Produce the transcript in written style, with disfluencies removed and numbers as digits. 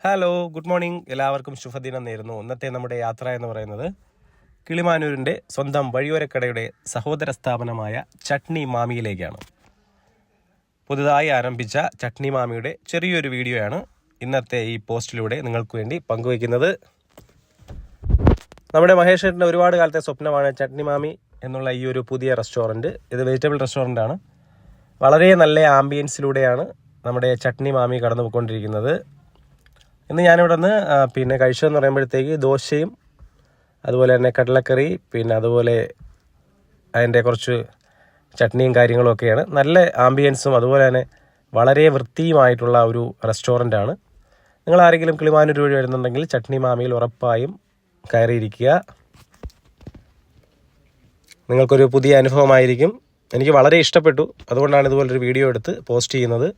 Hello, good morning. എല്ലാവർക്കും ശുഭദിനം നേരുന്നു. ഇന്നത്തെ നമ്മുടെ യാത്ര എന്ന് പറയുന്നത് കിളിമാനൂരിൻ്റെ സ്വന്തം വഴിയോരക്കടയുടെ സഹോദര സ്ഥാപനമായ ചട്നി മാമിയിലേക്കാണ്. പുതുതായി ആരംഭിച്ച ചട്നി മാമിയുടെ ചെറിയൊരു വീഡിയോയാണ് ഇന്നത്തെ ഈ പോസ്റ്റിലൂടെ നിങ്ങൾക്ക് വേണ്ടി പങ്കുവയ്ക്കുന്നത്. നമ്മുടെ മഹേഷ് ഏട്ടൻ്റെ ഒരുപാട് കാലത്തെ സ്വപ്നമാണ് ചട്നി മാമി എന്നുള്ള ഈ ഒരു പുതിയ റെസ്റ്റോറൻറ്റ്. ഇത് വെജിറ്റബിൾ റെസ്റ്റോറൻ്റാണ്. വളരെ നല്ല ആംബിയൻസിലൂടെയാണ് നമ്മുടെ ചട്നി മാമി കടന്നു പോയിക്കൊണ്ടിരിക്കുന്നത്. ഇന്ന് ഞാനിവിടെ നിന്ന് കഴിച്ചതെന്ന് പറയുമ്പോഴത്തേക്ക് ദോശയും അതുപോലെ തന്നെ കടലക്കറി, അതുപോലെ അതിൻ്റെ കുറച്ച് ചട്നിയും കാര്യങ്ങളൊക്കെയാണ്. നല്ല ആംബിയൻസും അതുപോലെ തന്നെ വളരെ വൃത്തിയുമായിട്ടുള്ള ഒരു റെസ്റ്റോറൻ്റാണ്. നിങ്ങൾ ആരെങ്കിലും കിളിമാനൂർ വഴി വരുന്നുണ്ടെങ്കിൽ ചട്നി മാമിയിൽ ഉറപ്പായും കയറിയിരിക്കുക. നിങ്ങൾക്കൊരു പുതിയ അനുഭവമായിരിക്കും. എനിക്ക് വളരെ ഇഷ്ടപ്പെട്ടു. അതുകൊണ്ടാണ് ഇതുപോലൊരു വീഡിയോ എടുത്ത് പോസ്റ്റ് ചെയ്യുന്നത്.